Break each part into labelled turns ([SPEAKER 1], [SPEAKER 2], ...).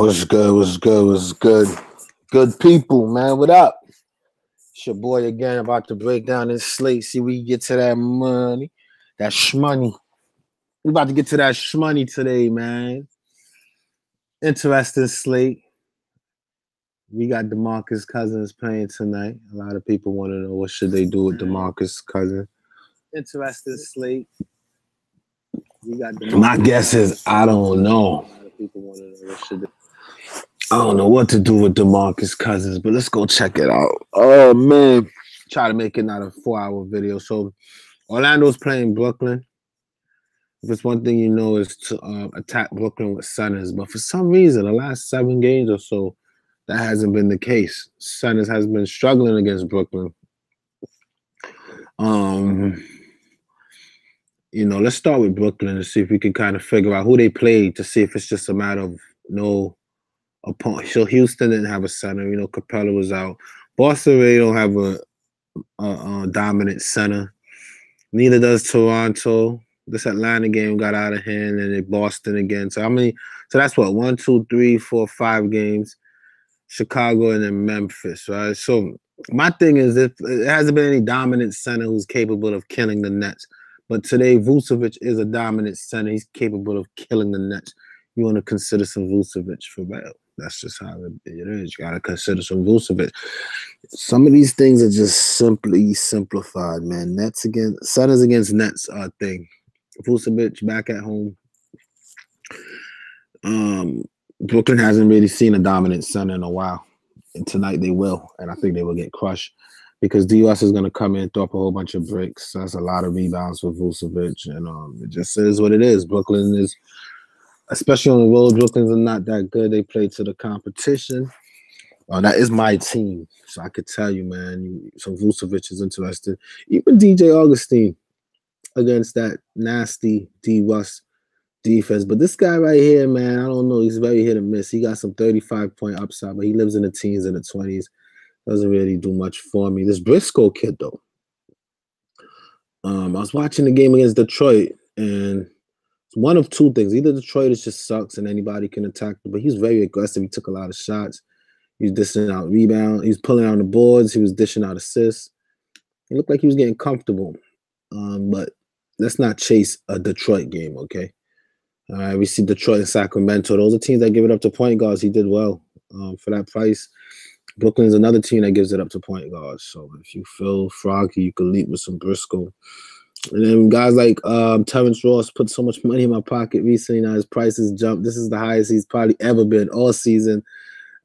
[SPEAKER 1] What's good? What's good? What's good? Good people, man. What up? It's your boy again, about to break down this slate. See, we get to that money, that shmoney. We about to get to that shmoney today, man. Interesting slate. We got DeMarcus Cousins playing tonight. A lot of people want to know what should they do with DeMarcus Cousins. Interesting slate. We got my guess is I don't know. A lot of people want to know what should they. I don't know what to do with DeMarcus Cousins, but let's go check it out. Oh, man. Try to make it not a 4-hour video. So, Orlando's playing Brooklyn. If it's one thing you know is to attack Brooklyn with centers. But for some reason, the last 7 games or so, that hasn't been the case. Centers has been struggling against Brooklyn. Let's start with Brooklyn and see if we can kind of figure out who they played to see if it's just a matter of opponent. So Houston didn't have a center. Capella was out. Boston really don't have a dominant center. Neither does Toronto. This Atlanta game got out of hand, and then Boston again. So that's what 1, 2, 3, 4, 5 games. Chicago and then Memphis, right? So my thing is, if it hasn't been any dominant center who's capable of killing the Nets. But today, Vucevic is a dominant center. He's capable of killing the Nets. You want to consider some Vucevic for real. That's just how it is. You got to consider some Vucevic. Some of these things are just simply simplified, man. Centers against Nets are a thing. Vucevic back at home. Brooklyn hasn't really seen a dominant center in a while. And tonight they will. And I think they will get crushed because DUS is going to come in and throw up a whole bunch of bricks. That's a lot of rebounds for Vucevic. And it just is what it is. Brooklyn is, especially on the road, Brooklyn's are not that good. They play to the competition. That is my team. So I could tell you, man, some Vucevic is interested. Even DJ Augustine against that nasty D-Russ defense. But this guy right here, man, I don't know. He's very hit and miss. He got some 35-point upside, but he lives in the teens and the 20s. Doesn't really do much for me. This Briscoe kid, though. I was watching the game against Detroit, and it's one of two things. Either Detroit just sucks and anybody can attack them, but he's very aggressive. He took a lot of shots. He was dishing out rebound. He was pulling out on the boards. He was dishing out assists. He looked like he was getting comfortable. But let's not chase a Detroit game, okay? All right, we see Detroit and Sacramento. Those are teams that give it up to point guards. He did well for that price. Brooklyn's another team that gives it up to point guards. So if you feel froggy, you can leap with some Briscoe. And then guys like Terrence Ross put so much money in my pocket recently. Now his prices jumped. This is the highest he's probably ever been all season.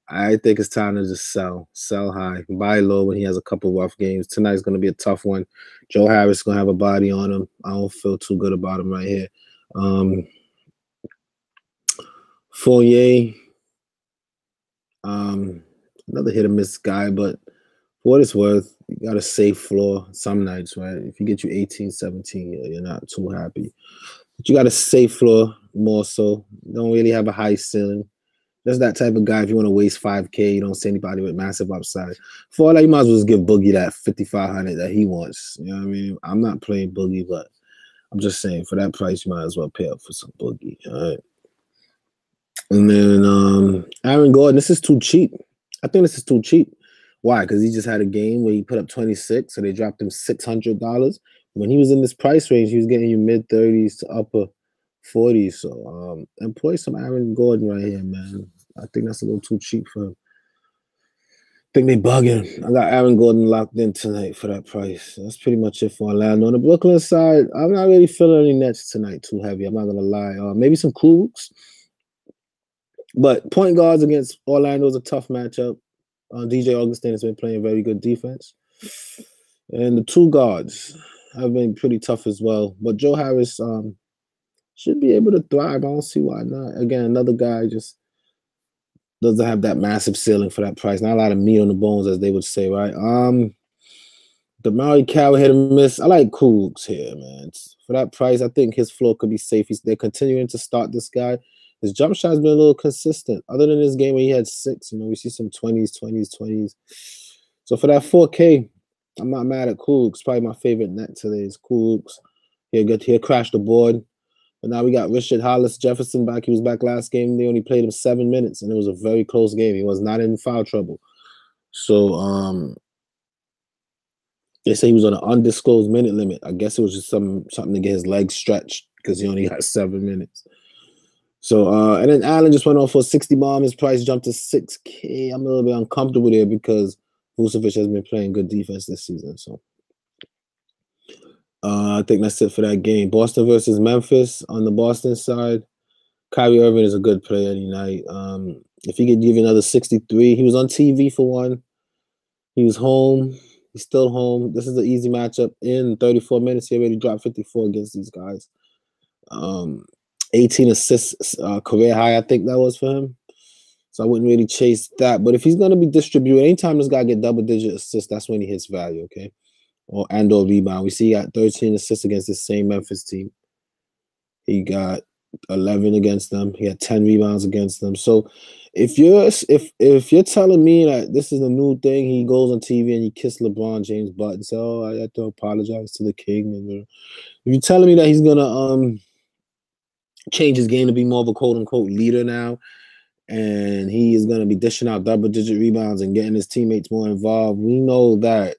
[SPEAKER 1] I think it's time to just sell high, buy low when he has a couple rough games. Tonight's going to be a tough one. Joe Harris is going to have a body on him. I don't feel too good about him right here. Fournier, another hit or miss guy, but for what it's worth, you got a safe floor some nights, right? If you get you 18, 17, you're not too happy. But you got a safe floor more so. You don't really have a high ceiling. Just that type of guy, if you want to waste $5K, you don't see anybody with massive upside. For all that, you might as well just give Boogie that $5,500 that he wants. You know what I mean? I'm not playing Boogie, but I'm just saying, for that price, you might as well pay up for some Boogie, all right? And then Aaron Gordon, this is too cheap. I think this is too cheap. Why? Because he just had a game where he put up 26, so they dropped him $600. When he was in this price range, he was getting you mid-30s to upper 40s. So employ some Aaron Gordon right here, man. I think that's a little too cheap for him. I think they bugging. I got Aaron Gordon locked in tonight for that price. That's pretty much it for Orlando. On the Brooklyn side, I'm not really feeling any Nets tonight too heavy. I'm not going to lie. Maybe some Krugs. But point guards against Orlando is a tough matchup. DJ Augustine has been playing very good defense. And the two guards have been pretty tough as well. But Joe Harris should be able to thrive. I don't see why not. Again, another guy just doesn't have that massive ceiling for that price. Not a lot of meat on the bones, as they would say, right? Damari Carroll hit and miss. I like Krugs here, man. For that price, I think his floor could be safe. They're continuing to start this guy. His jump shot's been a little consistent. Other than this game where he had 6, we see some 20s. So for that 4K, I'm not mad at Krugs. Probably my favorite net today is Krugs. He'll crash the board. But now we got Richard Hollis Jefferson back. He was back last game. They only played him 7 minutes, and it was a very close game. He was not in foul trouble. So they say he was on an undisclosed minute limit. I guess it was just something to get his legs stretched because he only got 7 minutes. So and then Allen just went off for a 60 bomb. His price jumped to $6K. I'm a little bit uncomfortable there because Vucevic has been playing good defense this season. So I think that's it for that game. Boston versus Memphis on the Boston side. Kyrie Irving is a good player any night. If he could give you another 63, he was on TV for one. He was home. He's still home. This is an easy matchup. In 34 minutes, he already dropped 54 against these guys. 18 assists, career high, I think that was for him. So I wouldn't really chase that. But if he's going to be distributed, anytime this guy get double-digit assists, that's when he hits value, okay? Or rebound. We see he got 13 assists against the same Memphis team. He got 11 against them. He had 10 rebounds against them. So if you're telling me that this is a new thing, he goes on TV and he kissed LeBron James' butt and says, "Oh, I have to apologize to the king." And if you're telling me that he's gonna change his game to be more of a quote unquote leader now, and he is gonna be dishing out double-digit rebounds and getting his teammates more involved, we know that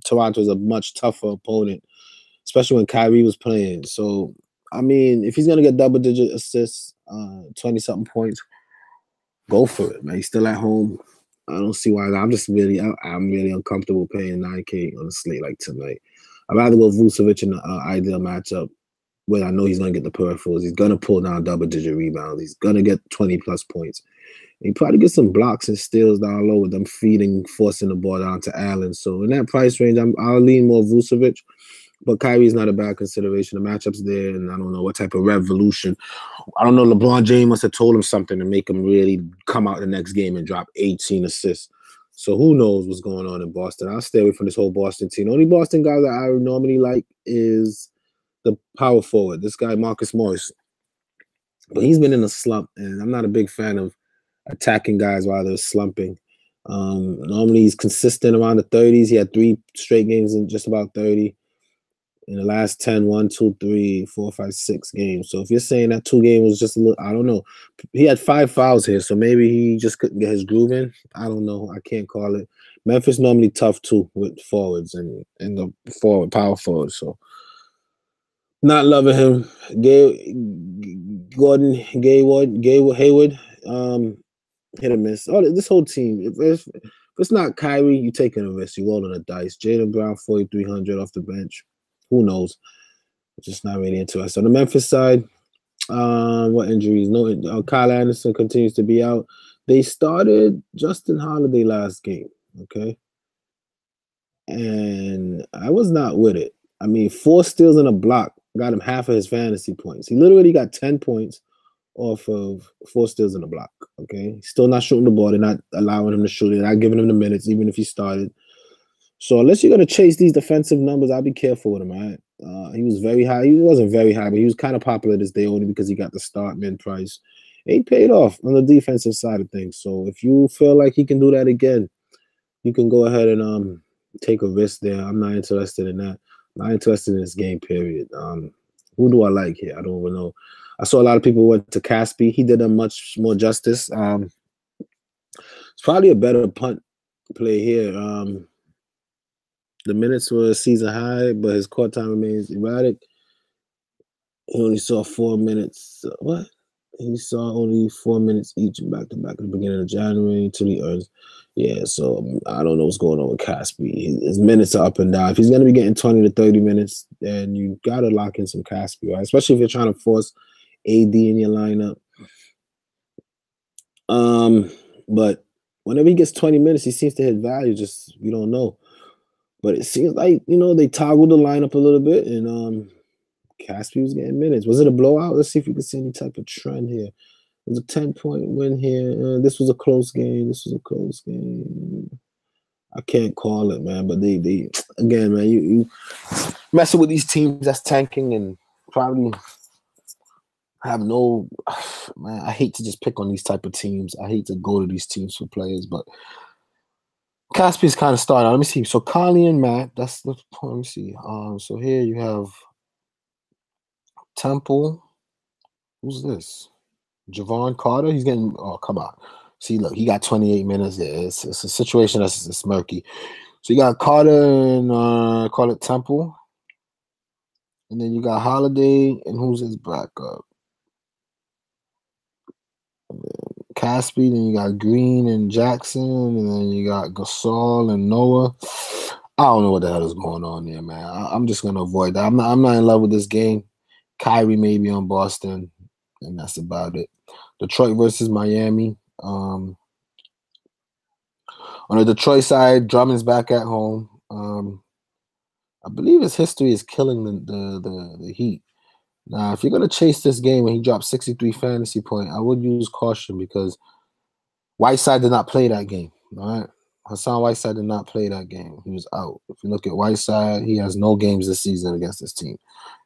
[SPEAKER 1] Toronto is a much tougher opponent, especially when Kyrie was playing. So I mean, if he's gonna get double-digit assists, 20-something points, go for it, man. He's still at home. I don't see why. I'm really uncomfortable paying $9K on a slate like tonight. I'd rather go Vucevic in the ideal matchup where I know he's gonna get the peripherals. He's gonna pull down double-digit rebounds. He's gonna get 20+ points. He probably get some blocks and steals down low with them forcing the ball down to Allen. So in that price range, I'll lean more Vucevic. But Kyrie's not a bad consideration. The matchup's there, and I don't know what type of revolution. I don't know. LeBron James must have told him something to make him really come out the next game and drop 18 assists. So who knows what's going on in Boston. I'll stay away from this whole Boston team. The only Boston guy that I normally like is the power forward, this guy Marcus Morris. But he's been in a slump, and I'm not a big fan of attacking guys while they're slumping. Normally he's consistent around the 30s. He had 3 straight games in just about 30. In the last 10, 1, 2, 3, 4, 5, 6 games. So if you're saying that 2 games was just a little, I don't know. He had 5 fouls here, so maybe he just couldn't get his groove in. I don't know. I can't call it. Memphis normally tough too with forwards and the power forwards. So not loving him. Hayward, hit or miss. Oh, this whole team. If it's not Kyrie, you're taking a risk. You're rolling the dice. Jaylen Brown, 4,300 off the bench. Who knows? Just not really interested. On the Memphis side, what injuries? No, Kyle Anderson continues to be out. They started Justin Holiday last game, okay? And I was not with it. I mean, 4 steals and a block got him half of his fantasy points. He literally got 10 points off of 4 steals and a block, okay? He's still not shooting the ball. They're not allowing him to shoot it. They're not giving him the minutes, even if he started. So unless you're going to chase these defensive numbers, I'll be careful with him, all right? He was very high. He wasn't very high, but he was kind of popular this day only because he got the start min price. He paid off on the defensive side of things. So if you feel like he can do that again, you can go ahead and take a risk there. I'm not interested in that. I'm not interested in this game, period. Who do I like here? I don't even know. I saw a lot of people went to Caspi. He did them much more justice. It's probably a better punt play here. The minutes were a season high, but his court time remains erratic. He only saw 4 minutes. What? He saw only 4 minutes each back to back at the beginning of January until he earns. Yeah, so I don't know what's going on with Caspi. His minutes are up and down. If he's going to be getting 20 to 30 minutes, then you got to lock in some Caspi, right? Especially if you're trying to force AD in your lineup. But whenever he gets 20 minutes, he seems to hit value. Just you don't know. But it seems like, they toggled the lineup a little bit, and Caspi was getting minutes. Was it a blowout? Let's see if we can see any type of trend here. It was a 10-point win here. This was a close game. I can't call it, man. But they again, man, you messing with these teams that's tanking and probably have no, man, I hate to just pick on these type of teams. I hate to go to these teams for players, but Caspi's kind of started out. Let me see. So Conley and Matt, that's the point. Let me see. So here you have Temple. Who's this? Javon Carter. He's getting. Oh, come on. See, look, he got 28 minutes. Yeah, it's a situation that's murky. So you got Carter and call it Temple, and then you got Holiday, and who's his backup? Caspi. Then you got Green and Jackson, and then you got Gasol and Noah. I don't know what the hell is going on there, man. I'm just gonna avoid that. I'm not in love with this game. Kyrie may be on Boston, and that's about it. Detroit versus Miami. On the Detroit side, Drummond's back at home. I believe his history is killing the Heat. Now, if you're gonna chase this game and he dropped 63 fantasy point, I would use caution because Whiteside did not play that game. All right, Hassan Whiteside did not play that game. He was out. If you look at Whiteside, he has no games this season against this team.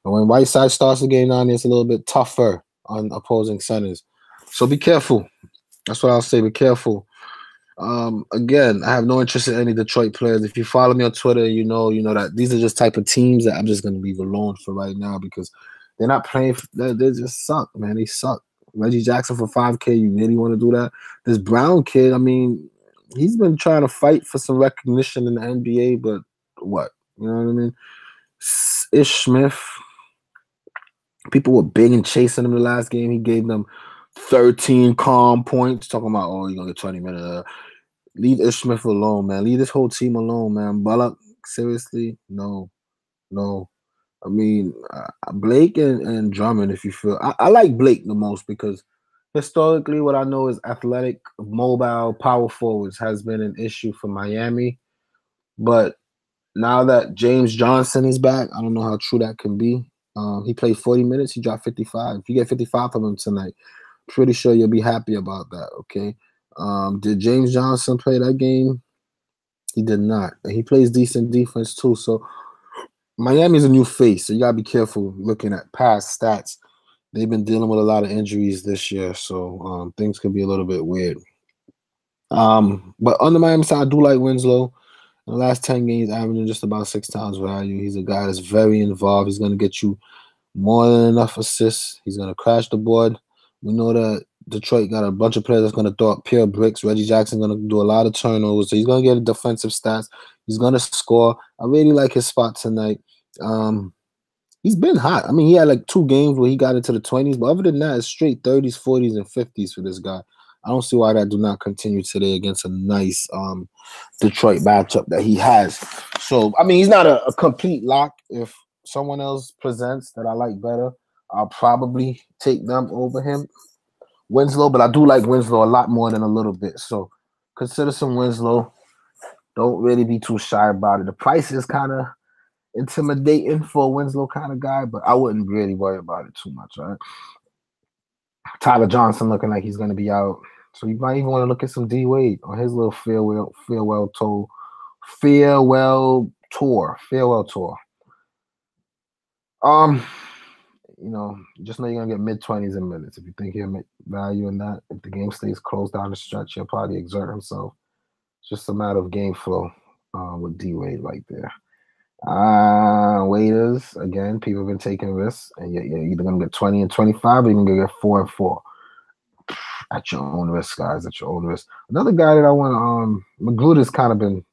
[SPEAKER 1] And when Whiteside starts the game down, it's a little bit tougher on opposing centers. So be careful. That's what I'll say. Be careful. Again, I have no interest in any Detroit players. If you follow me on Twitter, you know that these are just type of teams that I'm just going to leave alone for right now because they're not playing. They just suck, man. They suck. Reggie Jackson for $5K. You really want to do that? This Brown kid, I mean, he's been trying to fight for some recognition in the NBA, but what? You know what I mean? Ish Smith. People were big and chasing him the last game. He gave them 13 calm points, talking about, oh, you're going to get 20 minutes. Leave Ish Smith alone, man. Leave this whole team alone, man. Bullock, seriously? No. I mean, Blake and Drummond, if you feel. I like Blake the most because historically what I know is athletic, mobile, power forwards has been an issue for Miami. But now that James Johnson is back, I don't know how true that can be. He played 40 minutes. He dropped 55. If you get 55 from him tonight, pretty sure you'll be happy about that, okay? Did James Johnson play that game? He did not. And he plays decent defense too. So Miami's a new face, so you gotta be careful looking at past stats. They've been dealing with a lot of injuries this year, so things could be a little bit weird. But on the Miami side, I do like Winslow. In the last 10 games, averaging just about 6 times value. He's a guy that's very involved. He's gonna get you more than enough assists. He's gonna crash the board. We know that Detroit got a bunch of players that's gonna throw up pure bricks. Reggie Jackson gonna do a lot of turnovers, so he's gonna get defensive stats. He's gonna score. I really like his spot tonight. He's been hot. I mean, he had like 2 games where he got into the 20s, but other than that, it's straight 30s, 40s, and 50s for this guy. I don't see why that do not continue today against a nice Detroit matchup that he has. So, I mean, he's not a complete lock. If someone else presents that I like better, I'll probably take them over him. Winslow, but I do like Winslow a lot more than a little bit. So consider some Winslow. Don't really be too shy about it. The price is kind of intimidating for a Winslow kind of guy, but I wouldn't really worry about it too much, all right? Tyler Johnson looking like he's going to be out. So you might even want to look at some D Wade on his little farewell tour. Just know you're gonna get mid-20s in minutes. If you think he'll make value in that, if the game stays close down the stretch, he'll probably exert himself. It's just a matter of game flow with D Wade right there. Waiters, again, people have been taking risks, and you're either gonna get 20 and 25, or you're gonna get 4 and 4. At your own risk, guys. At your own risk. Another guy that I want, Magruder's kind of been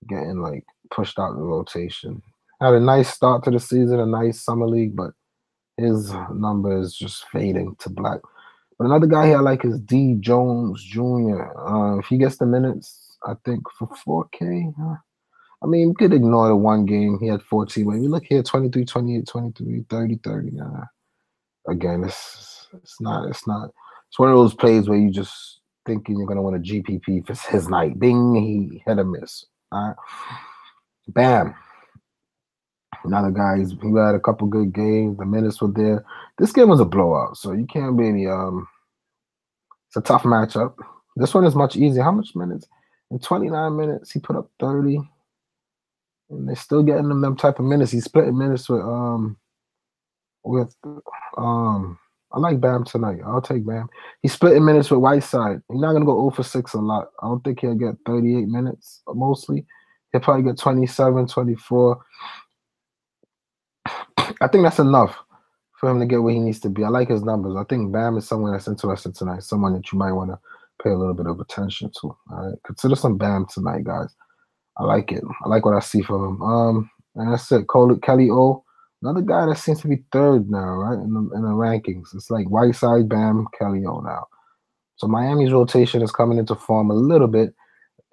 [SPEAKER 1] getting like pushed out of the rotation. Had a nice start to the season, a nice summer league, but his number is just fading to black. But another guy here I like is D. Jones Jr. If he gets the minutes, I think for 4K. I mean, we could ignore the one game. He had 14. But if you look here, 23, 28, 23, 30, 30. Again, it's not. It's one of those plays where you just thinking you're going to win a GPP for his night. Bing, he hit a miss. All right. Bam. Another guy, he had a couple good games. The minutes were there. This game was a blowout, so you can't really it's a tough matchup. This one is much easier. How much minutes? In 29 minutes, he put up 30. And they're still getting them type of minutes. He's splitting minutes with I like Bam tonight. I'll take Bam. He's splitting minutes with Whiteside. He's not gonna go 0 for 6 a lot. I don't think he'll get 38 minutes mostly. He'll probably get 27, 24. I think that's enough for him to get where he needs to be. I like his numbers. I think Bam is someone that's interested tonight, someone that you might want to pay a little bit of attention to. All right, consider some Bam tonight, guys. I like it. I like what I see from him. And that's it. Kelly O, another guy that seems to be third now, right, in the rankings. It's like Whiteside, Bam, Kelly O now. So Miami's rotation is coming into form a little bit.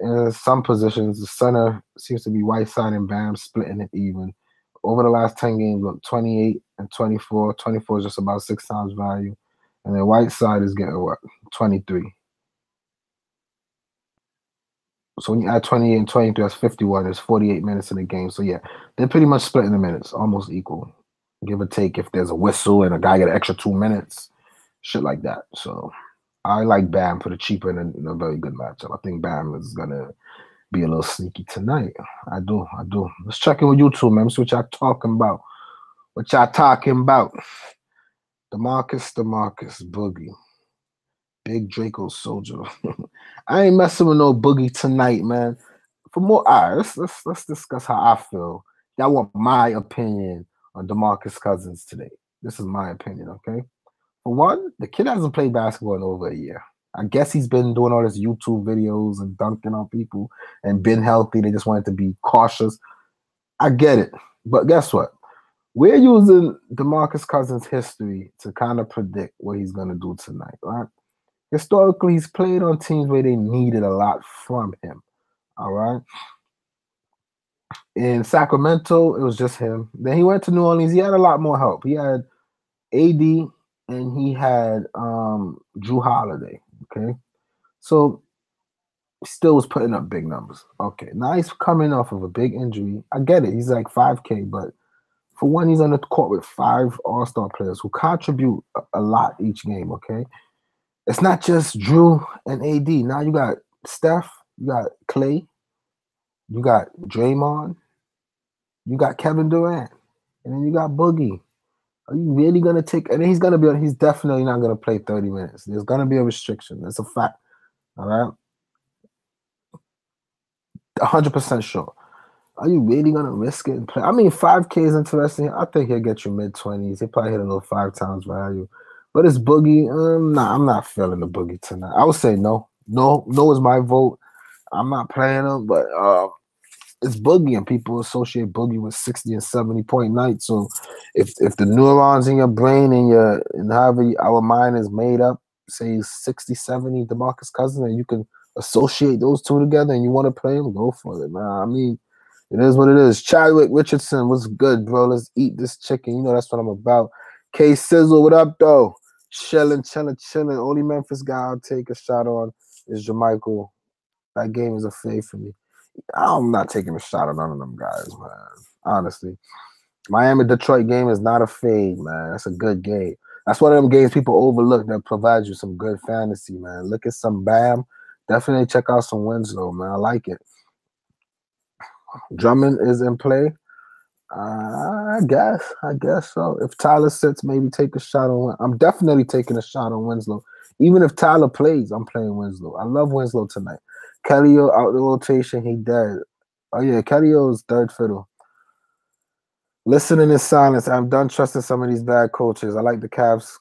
[SPEAKER 1] In some positions, the center seems to be Whiteside and Bam splitting it even. Over the last 10 games, look, 28 and 24. 24 is just about 6 times value. And then Whiteside is getting what? 23. So when you add 28 and 23, that's 51. There's 48 minutes in the game. So, yeah, they're pretty much splitting the minutes, almost equal. Give or take if there's a whistle and a guy get an extra 2 minutes, shit like that. So I like Bam for the cheaper and a very good matchup. I think Bam is going to be a little sneaky tonight. I do. Let's check in with you two, man. See what y'all talking about. DeMarcus Boogie. Big Draco Soldier. I ain't messing with no Boogie tonight, man. For more, all right, let's discuss how I feel. Y'all want my opinion on DeMarcus Cousins today. This is my opinion, okay? For one, the kid hasn't played basketball in over a year. I guess he's been doing all this YouTube videos and dunking on people and been healthy. They just wanted to be cautious. I get it. But guess what? We're using DeMarcus Cousins' history to kind of predict what he's going to do tonight, right? Historically, he's played on teams where they needed a lot from him, all right? In Sacramento, it was just him. Then he went to New Orleans. He had a lot more help. He had AD and he had Drew Holiday, okay? So he still was putting up big numbers. Okay, now he's coming off of a big injury. I get it. He's like 5K, but for one, he's on the court with 5 all-star players who contribute a lot each game, okay? It's not just Drew and AD. Now you got Steph, you got Clay, you got Draymond, you got Kevin Durant, and then you got Boogie. Are you really gonna take? And then he's definitely not gonna play 30 minutes. There's gonna be a restriction. That's a fact. All right, 100% sure. Are you really gonna risk it and play? I mean, 5K is interesting. I think he'll get you mid-20s. He'll probably hit a little 5 times value. But it's Boogie. Nah, I'm not feeling the Boogie tonight. I would say no. No is my vote. I'm not playing him, but it's Boogie, and people associate Boogie with 60 and 70-point nights. So if the neurons in your brain and however our mind is made up, say 60, 70 DeMarcus Cousins, and you can associate those two together and you want to play them, go for it, man. I mean, it is what it is. Chadwick Richardson, what's good, bro? Let's eat this chicken. You know that's what I'm about. K Sizzle, what up, though? Chilling. Only Memphis guy I'll take a shot on is Jermichael. That game is a fade for me. I'm not taking a shot on none of them guys, man. Honestly. Miami-Detroit game is not a fade, man. That's a good game. That's one of them games people overlook that provides you some good fantasy, man. Look at some Bam. Definitely check out some Winslow, man. I like it. Drummond is in play. I guess so. If Tyler sits, maybe take a shot on. I'm definitely taking a shot on Winslow. Even if Tyler plays, I'm playing Winslow. I love Winslow tonight. Kellyo out the rotation, he dead. Oh yeah, Kellyo's third fiddle. Listening in silence. I'm done trusting some of these bad coaches. I like the Cavs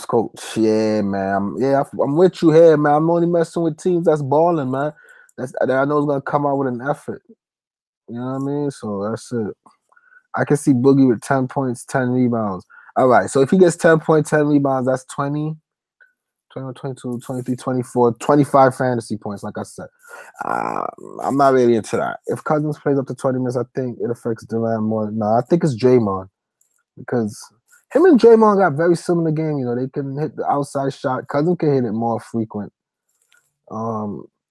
[SPEAKER 1] coach. Yeah, man. I'm with you here, man. I'm only messing with teams that's balling, man. That I know is gonna come out with an effort. You know what I mean? So that's it. I can see Boogie with 10 points, 10 rebounds. All right, so if he gets 10 points, 10 rebounds, that's 20, 21, 22, 23, 24, 25 fantasy points, like I said. I'm not really into that. If Cousins plays up to 20 minutes, I think it affects Durant more. No, I think it's Draymond because him and Draymond got very similar game. You know, they can hit the outside shot. Cousins can hit it more frequent.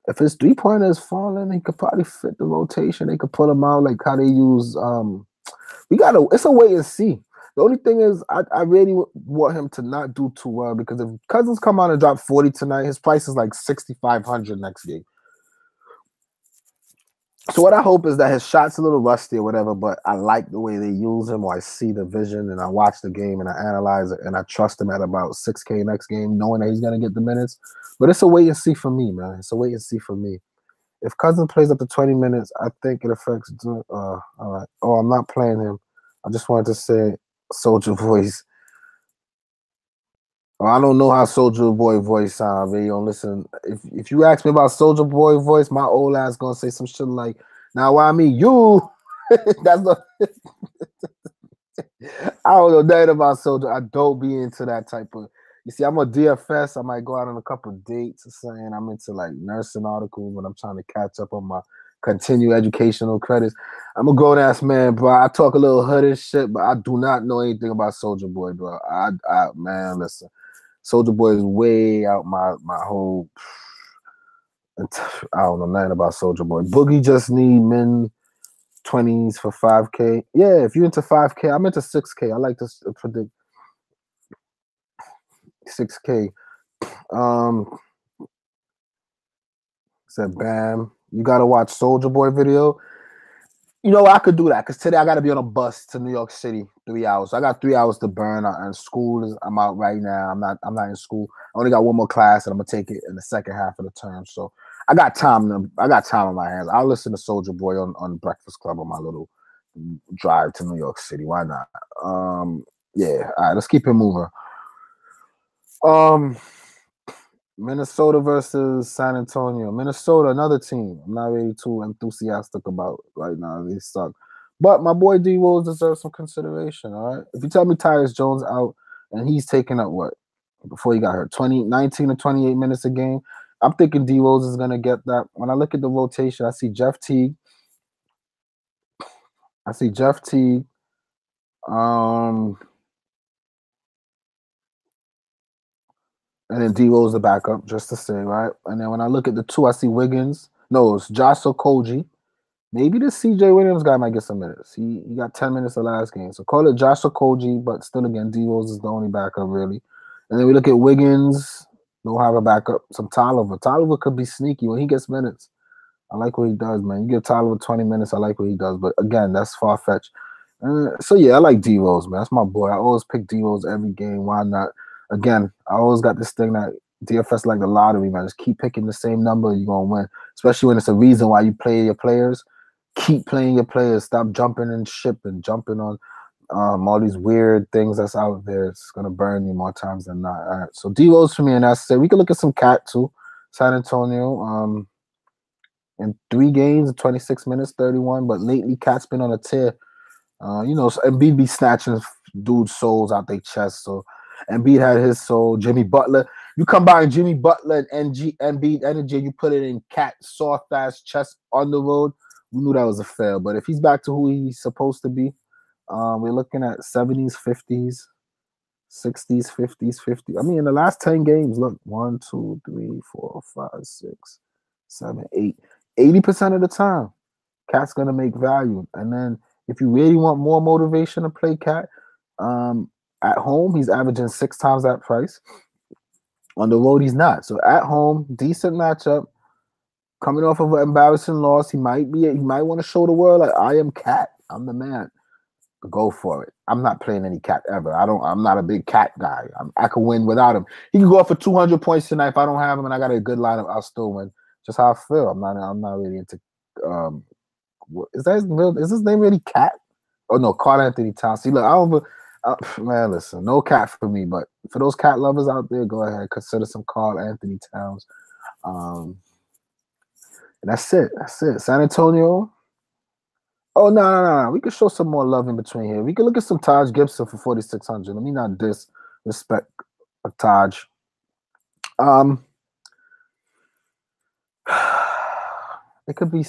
[SPEAKER 1] If his 3-pointer is falling, he could probably fit the rotation. They could pull him out like how they use it's a wait and see. The only thing is I really want him to not do too well because if Cousins come out and drop 40 tonight, his price is like 6,500 next game. So what I hope is that his shot's a little rusty or whatever, but I like the way they use him, or I see the vision and I watch the game and I analyze it and I trust him at about 6K next game, knowing that he's gonna get the minutes. But it's a wait and see for me, man. It's a wait and see for me. If Cousins plays up to 20 minutes, I think it affects. All right. Oh, I'm not playing him. I just wanted to say Soldier voice. Well, I don't know how Soldier Boy voice sound. But you don't listen. If you ask me about Soldier Boy voice, my old ass gonna say some shit like, "Now why me? You." That's the. I don't know nothing about Soldier. I don't be into that type of. You see, I'm a DFS. I might go out on a couple of dates or something. I'm into like nursing articles when I'm trying to catch up on my continued educational credits. I'm a grown ass man, bro. I talk a little hood and shit, but I do not know anything about Soldier Boy, bro. Man, listen. Soldier Boy is way out my whole. I don't know nothing about Soldier Boy. Boogie just need men 20s for 5K. Yeah, if you're into 5K, I'm into 6K. I like to predict 6K. Said Bam. You gotta watch Soldier Boy video. You know, I could do that because today I got to be on a bus to New York City, 3 hours. So I got 3 hours to burn. And school is. I'm out right now. I'm not in school. I only got one more class, and I'm gonna take it in the second half of the term. So I got time. I got time on my hands. I'll listen to Soldier Boy on Breakfast Club on my little drive to New York City. Why not? Yeah. All right. Let's keep it moving. Minnesota versus San Antonio. Minnesota, another team. I'm not really too enthusiastic about right now. They suck. But my boy D Rose deserves some consideration, all right? If you tell me Tyus Jones out and he's taking up what? Before he got hurt, 19 to 28 minutes a game. I'm thinking D Rose is going to get that. When I look at the rotation, I see Jeff Teague. And then D Rose the backup, just to say, right? And then when I look at the two, I see Wiggins. No, it's Josh Okogie. Maybe the CJ Williams guy might get some minutes. He got 10 minutes the last game. So call it Josh Okogie, but still again, D Rose is the only backup, really. And then we look at Wiggins. Don't have a backup. Some Tolliver. Tolliver could be sneaky when he gets minutes. I like what he does, man. You give Tolliver 20 minutes, I like what he does. But again, that's far-fetched. So yeah, I like D Rose, man. That's my boy. I always pick D Rose every game. Why not? Again, I always got this thing that DFS like the lottery, man. Just keep picking the same number, you're gonna win. Especially when it's a reason why you play your players. Keep playing your players. Stop jumping and ship and jumping on all these weird things that's out there. It's gonna burn you more times than not. All right. So D Rose for me, and that's it. We can look at some Cat too. San Antonio. In 3 games, 26 minutes, 31. But lately, Cat's been on a tear. Embiid be snatching dudes' souls out their chest. So Embiid had his soul. Jimmy Butler. You combine Jimmy Butler and Embiid energy, you put it in Cat soft ass chest on the road. We knew that was a fail. But if he's back to who he's supposed to be, we're looking at 70s, 50s, 60s, 50s, 50s. I mean, in the last 10 games, look, 1, 2, 3, 4, 5, 6, 7, 8. 80% of the time, Cat's gonna make value. And then if you really want more motivation to play Cat, at home he's averaging 6 times that price. On the road, he's not. So at home, decent matchup. Coming off of an embarrassing loss, he might want to show the world like I am Cat. I'm the man. Go for it. I'm not playing any Cat ever. I'm not a big Cat guy. I can win without him. He can go up for 200 points tonight. If I don't have him and I got a good lineup, I'll still win. Just how I feel. I'm not really into. Is his name really Cat? Oh no, Carl Anthony Towns. See, look, man, listen, no Cat for me. But for those Cat lovers out there, go ahead, consider some Carl Anthony Towns. And that's it. San Antonio. Oh no. We could show some more love in between here. We could look at some Taj Gibson for 4,600. Let me not disrespect a Taj. It could be.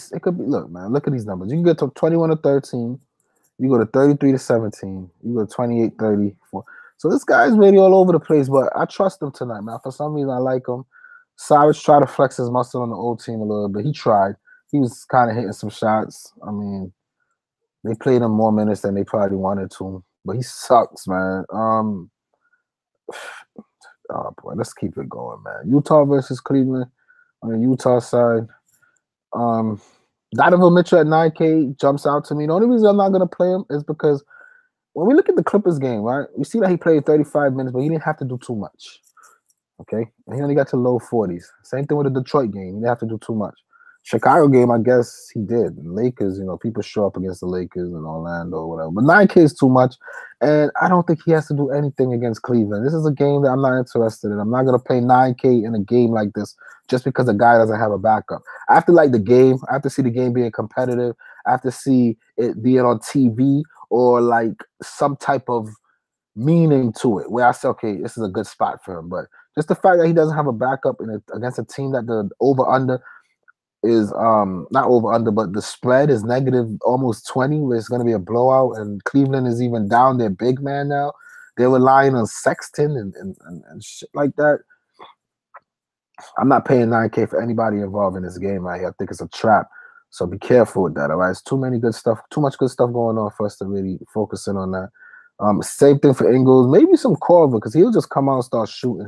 [SPEAKER 1] Look, man. Look at these numbers. You can get to 21 to 13. You go to 33 to 17. You go to 28, 34. So this guy's really all over the place, but I trust him tonight, man. For some reason, I like him. Cyrus tried to flex his muscle on the old team a little bit. He tried. He was kind of hitting some shots. I mean, they played him more minutes than they probably wanted to, but he sucks, man. Oh boy, let's keep it going, man. Utah versus Cleveland on the Utah side. Donovan Mitchell at 9K jumps out to me. The only reason I'm not going to play him is because when we look at the Clippers game, right, we see that he played 35 minutes, but he didn't have to do too much. Okay? And he only got to low 40s. Same thing with the Detroit game. He didn't have to do too much. Chicago game, I guess he did. Lakers, people show up against the Lakers and Orlando or whatever. But 9K is too much. And I don't think he has to do anything against Cleveland. This is a game that I'm not interested in. I'm not going to pay 9K in a game like this just because a guy doesn't have a backup. I have to like the game. I have to see the game being competitive. I have to see it being on TV or like some type of meaning to it where I say, okay, this is a good spot for him. But just the fact that he doesn't have a backup against a team that the over-under is not over under, but the spread is negative almost 20, where it's going to be a blowout, and Cleveland is even down their big man now. They're relying on Sexton and shit like that. I'm not paying 9K for anybody involved in this game right here. I think it's a trap. So be careful with that, all right? It's too much good stuff going on for us to really focus in on that. Same thing for Ingles, maybe some Corver, because he'll just come out and start shooting.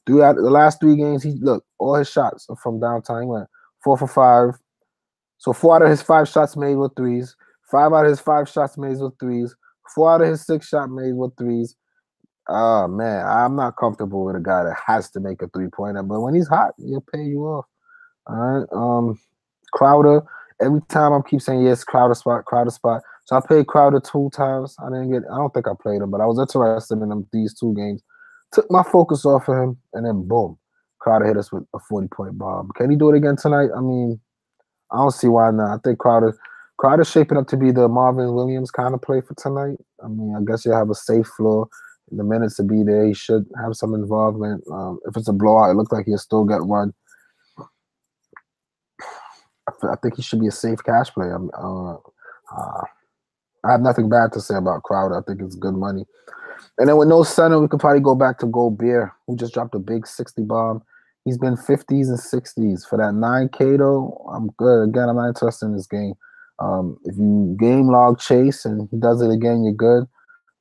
[SPEAKER 1] Throughout the last 3 games, all his shots are from downtown. He went 4 for 5. So 4 out of his 5 shots made with threes. 5 out of his 5 shots made with threes. 4 out of his 6 shots made with threes. Oh, man, I'm not comfortable with a guy that has to make a 3-pointer. But when he's hot, he'll pay you off. All right. Crowder, every time I keep saying, yes, Crowder spot. So I played Crowder 2 times. I don't think I played him, but I was interested in these 2 games. Took my focus off of him, and then boom, Crowder hit us with a 40-point bomb. Can he do it again tonight? I mean, I don't see why not. I think Crowder's shaping up to be the Marvin Williams kind of play for tonight. I mean, I guess you have a safe floor. The minutes to be there, he should have some involvement. If it's a blowout, it looks like he'll still get one. I think he should be a safe cash play. I have nothing bad to say about Crowder. I think it's good money. And then with no center, we could probably go back to Gobert, who just dropped a big 60 bomb. He's been 50s and 60s. For that 9K, though, I'm good. Again, I'm not interested in this game. If you game log Chase and he does it again, you're good.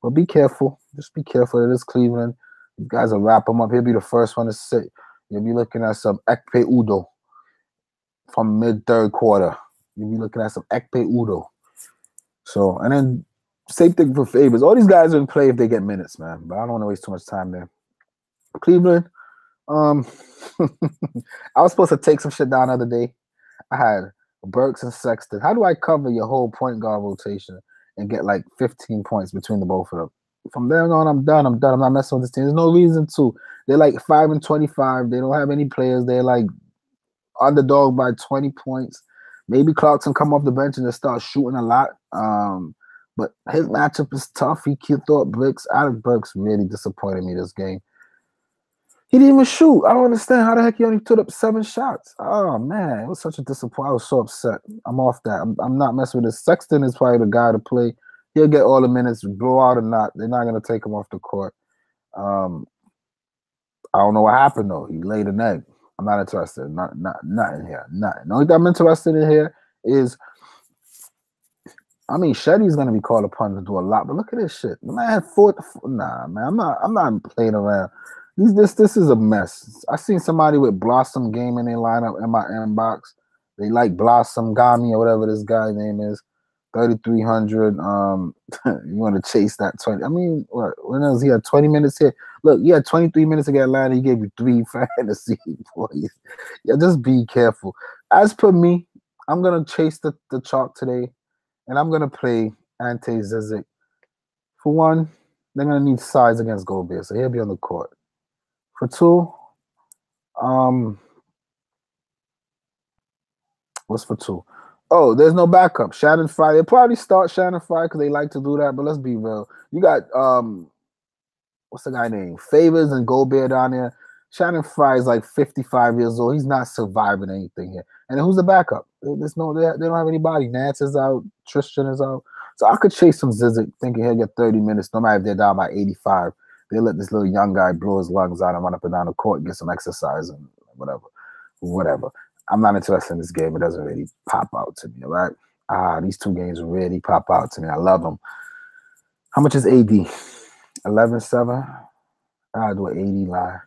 [SPEAKER 1] But be careful. Just be careful. It is Cleveland. You guys will wrap him up. He'll be the first one to sit. You'll be looking at some Ekpe Udo from mid-third quarter. You'll be looking at some Ekpe Udo. So, and then same thing for Favors. All these guys are in play if they get minutes, man. But I don't want to waste too much time there. Cleveland, I was supposed to take some shit down the other day. I had Burks and Sexton. How do I cover your whole point guard rotation and get like 15 points between the both of them? From there on, I'm done. I'm not messing with this team. There's no reason to. They're like 5-25. They don't have any players. They're like underdog by 20 points. Maybe Clarkson come off the bench and just start shooting a lot. But his matchup is tough. He thought Brooks. Alex Burks really disappointed me this game. He didn't even shoot. I don't understand how the heck he only took up 7 shots. Oh, man. It was such a disappointment. I was so upset. I'm off that. I'm not messing with this. Sexton is probably the guy to play. He'll get all the minutes, blowout or not. They're not going to take him off the court. I don't know what happened, though. He laid an egg. I'm not interested. Not in here. Nothing. The only thing I'm interested in here is, I mean, Shetty's gonna be called upon to do a lot, but look at this shit. The man had 4. Nah, man, I'm not playing around. This is a mess. I seen somebody with Blossom game in their lineup in my inbox. They like Blossom Gami or whatever this guy's name is. 3,300. You want to chase that 20? I mean, when else he had 20 minutes here? Look, he had 23 minutes against Atlanta. He gave you 3 fantasy points. Yeah, just be careful. As per me, I'm gonna chase the chalk today, and I'm gonna play Ante Zizic. For one, they're gonna need size against Gobert, so he'll be on the court. For 2, what's for 2? Oh, there's no backup. Shannon Fry. They'll probably start Shannon Fry because they like to do that, but let's be real. You got what's the guy name? Favors and Gobert down there. Shannon Fry is like 55 years old. He's not surviving anything here. And then who's the backup? They don't have anybody. Nance is out. Tristan is out. So I could chase some Zizic thinking he'll get 30 minutes, no matter if they're down by 85. They let this little young guy blow his lungs out and run up and down the court and get some exercise and whatever. I'm not interested in this game. It doesn't really pop out to me, all right? These 2 games really pop out to me. I love them. How much is AD? 11.7? I'll do an 80 line.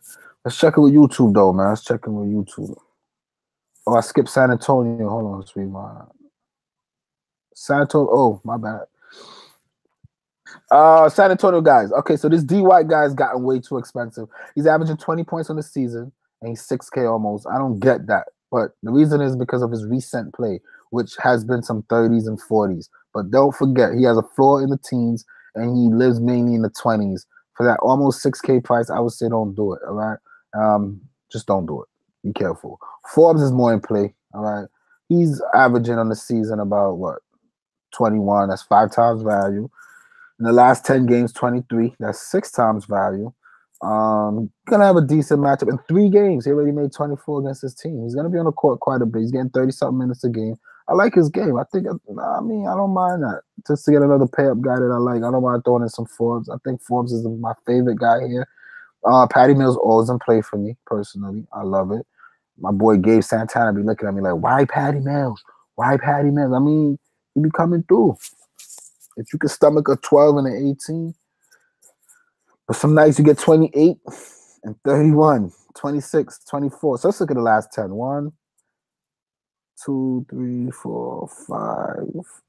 [SPEAKER 1] Let's check it with YouTube, though, man. Let's check it with YouTube. Oh, I skipped San Antonio. Hold on, let's rewind. San Antonio. Oh, my bad. San Antonio guys. Okay, so this D White guy's gotten way too expensive. He's averaging 20 points on the season, and he's 6K almost. I don't get that. But the reason is because of his recent play, which has been some 30s and 40s. But don't forget, he has a floor in the teens, and he lives mainly in the 20s. For that almost 6K price, I would say don't do it, all right? Just don't do it. Be careful. Forbes is more in play, all right? He's averaging on the season about, 21. That's 5 times value. In the last 10 games, 23. That's 6 times value. Gonna have a decent matchup. In 3 games, he already made 24 against his team. He's gonna be on the court quite a bit. He's getting 30-something minutes a game. I like his game. I don't mind that. Just to get another pay-up guy that I like. I don't mind throwing in some Forbes. I think Forbes is my favorite guy here. Patty Mills always in play for me, personally. I love it. My boy Gabe Santana be looking at me like, why Patty Mills? Why Patty Mills? I mean, he be coming through. If you can stomach a 12 and an 18, but some nights you get 28 and 31, 26, 24. So let's look at the last 10. 1, 2, 3, 4, 5.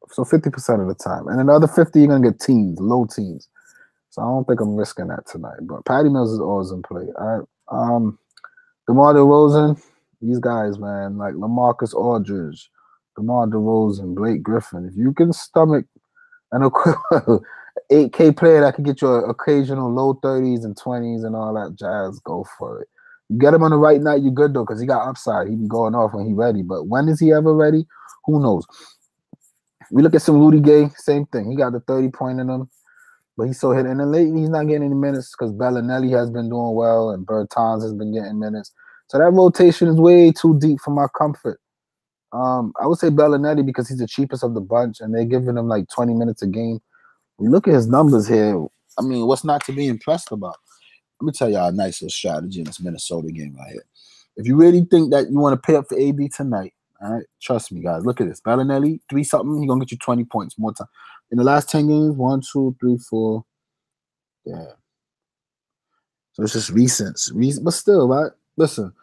[SPEAKER 1] So 50% of the time. And another 50, you're going to get teens, low teens. So I don't think I'm risking that tonight. But Patty Mills is always in play. All right. DeMar DeRozan, these guys, man, like LaMarcus Aldridge, DeMar DeRozan, Blake Griffin. If you can stomach an 8K player that can get you an occasional low 30s and 20s and all that jazz, go for it. You get him on the right night, you're good, though, because he got upside. He be going off when he's ready. But when is he ever ready? Who knows? We look at some Rudy Gay, same thing. He got the 30-point in him, but he's so hit. And then lately, he's not getting any minutes because Bellinelli has been doing well and Bertans has been getting minutes. So that rotation is way too deep for my comfort. I would say Bellinelli because he's the cheapest of the bunch, and they're giving him like 20 minutes a game. We look at his numbers here. I mean, what's not to be impressed about? Let me tell y'all a nice little strategy in this Minnesota game right here. If you really think that you want to pay up for AB tonight, all right, trust me, guys. Look at this. Bellinelli, 3-something, he's going to get you 20 points more time. In the last 10 games, 1, 2, 3, 4. Yeah. So it's just recent. But still, right? Listen.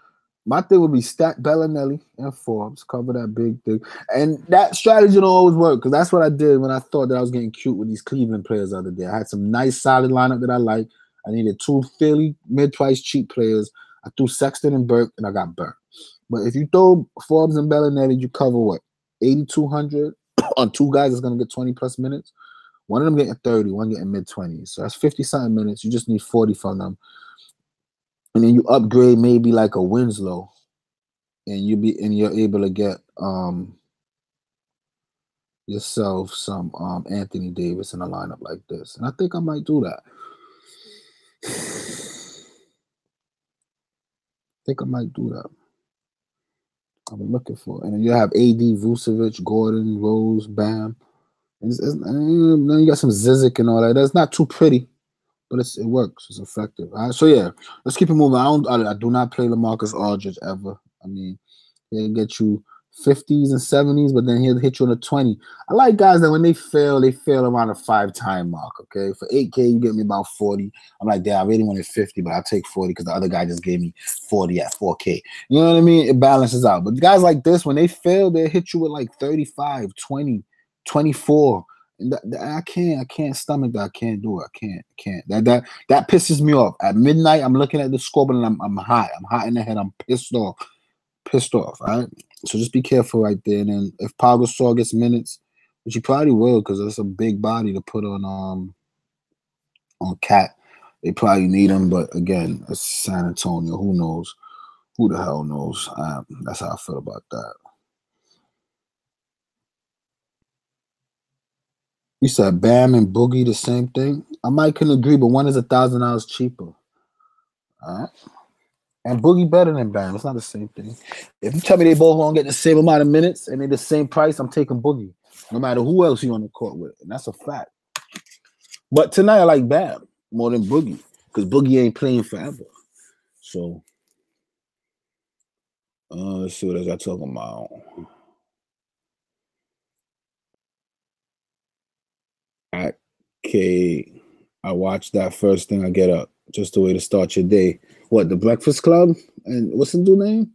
[SPEAKER 1] My thing would be stack Bellinelli and Forbes, cover that big thing. And that strategy don't always work because that's what I did when I thought that I was getting cute with these Cleveland players the other day. I had some nice, solid lineup that I like. I needed 2 fairly mid-price cheap players. I threw Sexton and Burke, and I got burnt. But if you throw Forbes and Bellinelli, you cover what? 8,200 on 2 guys that's going to get 20-plus minutes. One of them getting 30, one getting mid-20s. So that's 50-something minutes. You just need 40 from them. And then you upgrade maybe like a Winslow, and you're able to get yourself some Anthony Davis in a lineup like this. And I think I might do that. I've been looking for it. And then you have AD, Vucevic, Gordon, Rose, Bam. And then you got some Zizic and all that. That's not too pretty. But it works. It's effective. All right? So, yeah, let's keep it moving. I do not play LaMarcus Aldridge ever. I mean, he'll get you 50s and 70s, but then he'll hit you on a 20. I like guys that when they fail around a 5-time mark, okay? For 8K, you get me about 40. I'm like, damn, I really wanted 50, but I'll take 40 because the other guy just gave me 40 at 4K. You know what I mean? It balances out. But guys like this, when they fail, they'll hit you with like 35, 20, 24. I can't stomach that. I can't do it. I can't. That pisses me off. At midnight, I'm looking at the scoreboard and I'm hot. I'm hot in the head. I'm pissed off. All right. So just be careful right there. And then if Pau Gasol gets minutes, which he probably will, because that's a big body to put on Cat. They probably need him, but again, it's San Antonio. Who knows? Who the hell knows? That's how I feel about that. You said Bam and Boogie the same thing? I might can agree, but one is $1,000 cheaper. All right. And Boogie better than Bam. It's not the same thing. If you tell me they both gonna get the same amount of minutes and they're the same price, I'm taking Boogie. No matter who else you on the court with. And that's a fact. But tonight I like Bam more than Boogie. Because Boogie ain't playing forever. So let's see what else I talking about. Okay, I watch that first thing I get up. Just the way to start your day. What, the Breakfast Club? And what's the dude name?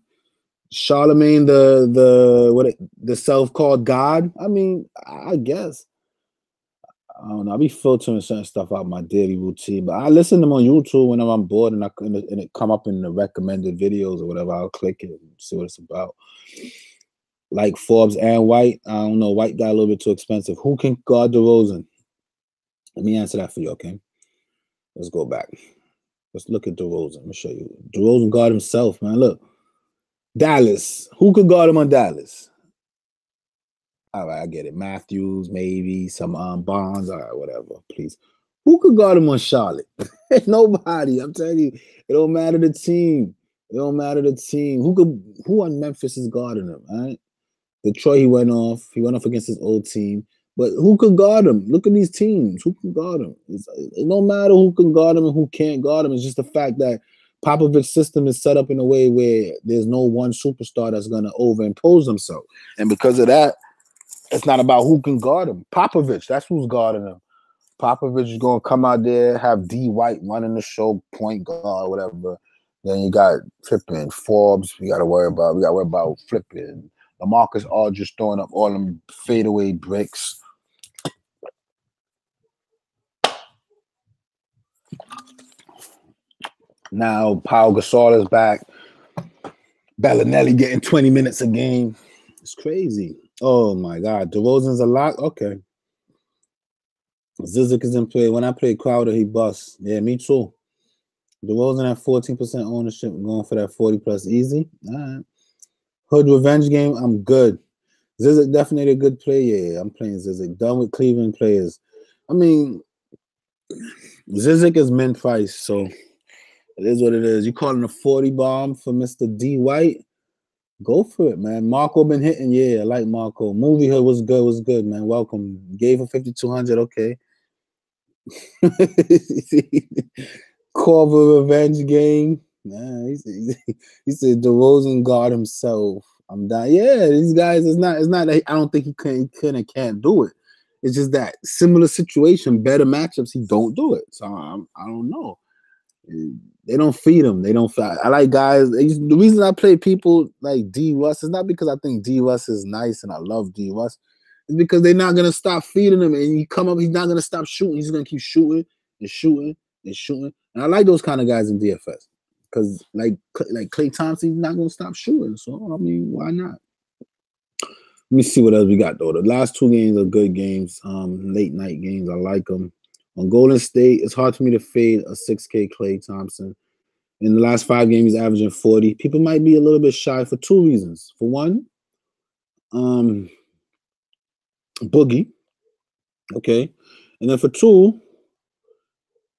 [SPEAKER 1] Charlemagne, the self-called God? I mean, I guess. I don't know. I be filtering certain stuff out my daily routine, but I listen to them on YouTube whenever I'm bored and it come up in the recommended videos or whatever. I'll click it and see what it's about. Like Forbes and White. I don't know. White got a little bit too expensive. Who can guard DeRozan? Let me answer that for you, okay? Let's go back. Let's look at DeRozan. Let me show you. DeRozan guard himself, man. Look. Dallas. Who could guard him on Dallas? All right, I get it. Matthews, maybe some Bonds. All right, whatever. Please. Who could guard him on Charlotte? Nobody. I'm telling you, it don't matter the team. It don't matter the team. Who on Memphis is guarding him? All right. Detroit, he went off. He went off against his old team. But who could guard him? Look at these teams. Who can guard him? It don't matter who can guard him and who can't guard him. It's just the fact that Popovich's system is set up in a way where there's no one superstar that's going to overimpose himself. And because of that, it's not about who can guard him. Popovich, that's who's guarding him. Popovich is going to come out there, have D. White running the show, point guard, whatever. Then you got flipping Forbes. We got to worry about flipping. LaMarcus Aldridge throwing up all them fadeaway bricks. Now Pau Gasol is back. Bellinelli getting 20 minutes a game. It's crazy. Oh my God. DeRozan's a lot. Okay. Zizic is in play. When I played Crowder, he busts. Yeah, me too. DeRozan at 14% ownership, going for that 40 plus easy. All right. Hood revenge game. I'm good. Zizic definitely a good play. Yeah, I'm playing Zizic. Done with Cleveland players. I mean, Zizic is min price, so it is what it is. You calling a 40 bomb for Mr. D. White? Go for it, man. Marco been hitting. Yeah, I like Marco. Movie Hood was good, man. Welcome. Gave him 5,200. Okay. Corver revenge game. Nah, he said DeRozan guard himself. I'm dying. Yeah, these guys. It's not. I don't think he can and can't do it. It's just that similar situation, better matchups. He don't do it. So I don't know. They don't feed him. They don't. I like guys. The reason I play people like D. Russ is not because I think D. Russ is nice and I love D. Russ. It's because they're not gonna stop feeding him, and you come up. He's not gonna stop shooting. He's gonna keep shooting and shooting and shooting. And I like those kind of guys in DFS because like Klay Thompson, he's not gonna stop shooting. So I mean, why not? Let me see what else we got though. The last two games are good games. Late night games. I like them. On Golden State, it's hard for me to fade a 6K Klay Thompson. In the last 5 games, he's averaging 40. People might be a little bit shy for 2 reasons. For one, Boogie. Okay. And then for 2,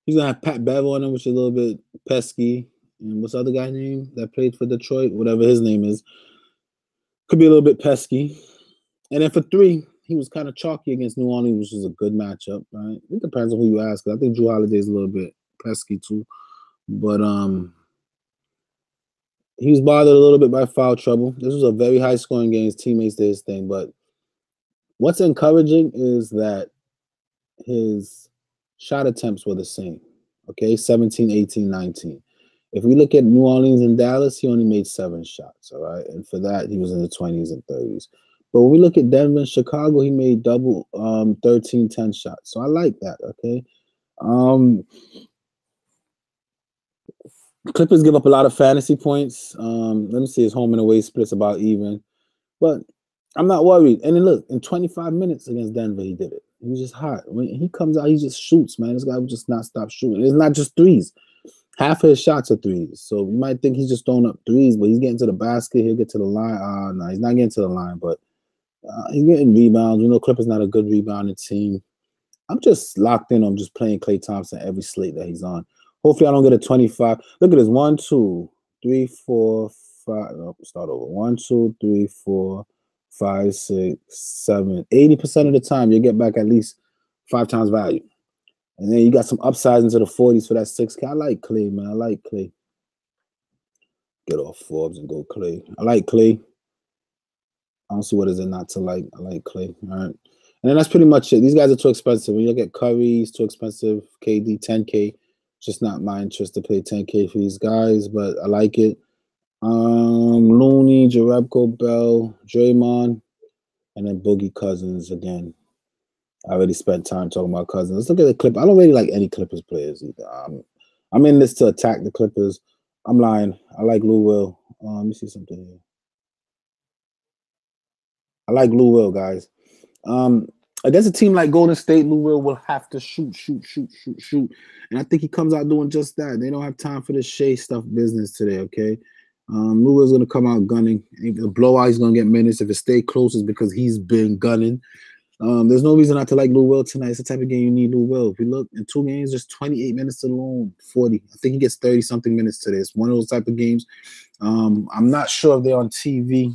[SPEAKER 1] he's going to have Pat Bev on him, which is a little bit pesky. And what's the other guy's name that played for Detroit? Whatever his name is. Could be a little bit pesky. And then for 3, he was kind of chalky against New Orleans, which is a good matchup, right? It depends on who you ask. I think Drew Holiday is a little bit pesky too. But he was bothered a little bit by foul trouble. This was a very high-scoring game. His teammates did his thing. But what's encouraging is that his shot attempts were the same. Okay, 17, 18, 19. If we look at New Orleans and Dallas, he only made 7 shots, all right? And for that, he was in the 20s and 30s. But when we look at Denver and Chicago, he made double 13, 10 shots. So I like that, okay? Clippers give up a lot of fantasy points. Let me see, his home and away split's about even. But I'm not worried. And then look, in 25 minutes against Denver, he did it. He was just hot. When he comes out, he just shoots, man. This guy would just not stop shooting. It's not just threes. Half of his shots are threes. So you might think he's just throwing up threes, but he's getting to the basket. He'll get to the line. No, he's not getting to the line, but he's getting rebounds. You know, Clippers not a good rebounding team. I'm just locked in on just playing Klay Thompson every slate that he's on. Hopefully, I don't get a 25. Look at this. 1, 2, 3, 4, 5. Oh, start over. 1, 2, 3, 4, 5, 6, 7. 80% of the time, you get back at least 5 times value. And then you got some upsides into the 40s for that 6K. I like Klay, man. I like Klay. Get off Forbes and go Klay. I like Klay. I don't see what is it not to like. I like Klay. All right. And then that's pretty much it. These guys are too expensive. When you look at Curry, he's too expensive. KD, 10K. Just not my interest to pay 10K for these guys, but I like it. Looney, Jerebko, Bell, Draymond, and then Boogie Cousins again. I already spent time talking about Cousins. Let's look at the clip. I don't really like any Clippers players either. I'm in this to attack the Clippers. I'm lying. I like Lou Will. Let me see something here. I like Lou Will, guys. Um, Against a team like Golden State, Lou Will have to shoot. And I think he comes out doing just that. They don't have time for this Shea stuff business today, okay? Lou Will's going to come out gunning. If the blowout, he's going to get minutes. If it stay close, it's because he's been gunning. There's no reason not to like Lou Will tonight. It's the type of game you need Lou Will. If you look in 2 games, just 28 minutes alone, 40. I think he gets 30-something minutes today. It's one of those type of games. I'm not sure if they're on TV.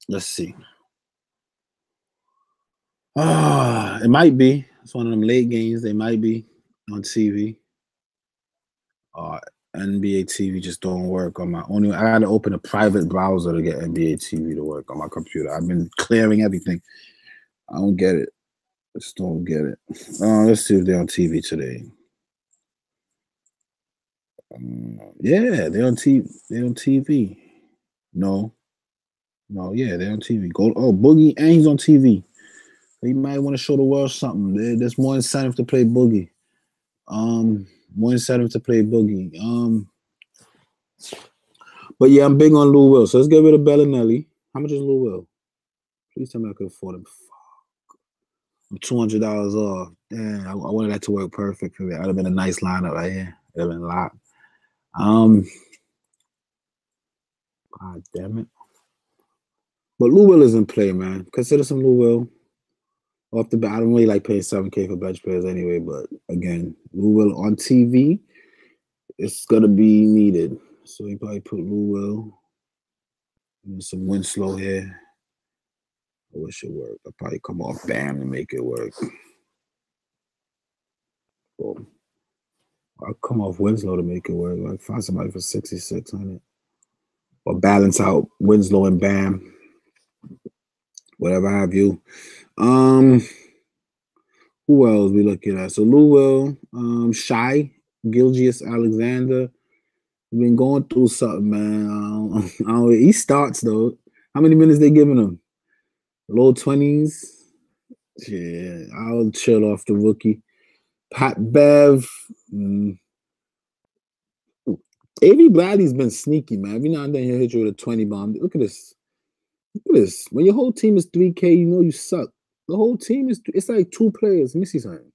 [SPEAKER 1] Let's see. It might be. It's one of them late games. They might be on TV. NBA TV just don't work on my only. I had to open a private browser to get NBA TV to work on my computer. I've been clearing everything. I don't get it. Just don't get it. Let's see if they're on TV today. Yeah, they're on TV. They're on TV. No, yeah, they're on TV. Boogie, and he's on TV. You might want to show the world something. There's more incentive to play Boogie. More incentive to play Boogie. But yeah, I'm big on Lou Will. So let's get rid of Bellinelli. How much is Lou Will? Please tell me I can afford him. I'm $200 off. Damn, I wanted that to work perfect for me. That would have been a nice lineup right here. It would have been a lot. God damn it. But Lou Will is in play, man. Consider some Lou Will. Off the bat, I don't really like paying $7K for bench players anyway, but again, Lou Will on TV, it's gonna be needed. So you probably put Lou Will and some Winslow here. I wish it worked. I'll probably come off Bam and make it work. Boom. I'll come off Winslow to make it work. Like find somebody for 6,600. Or balance out Winslow and Bam. Whatever have you. Who else we looking at? So Lou Will, Shy, Gilgeous Alexander. We've been going through something, man. He starts though. How many minutes they giving him? Low 20s. Yeah, I'll chill off the rookie. Pat Bev. A.V. Bradley's been sneaky, man. Every now and then he'll hit you with a 20 bomb. Look at this. Look at this. When your whole team is 3K, you know you suck. The whole team is, it's like 2 players. Let me see something.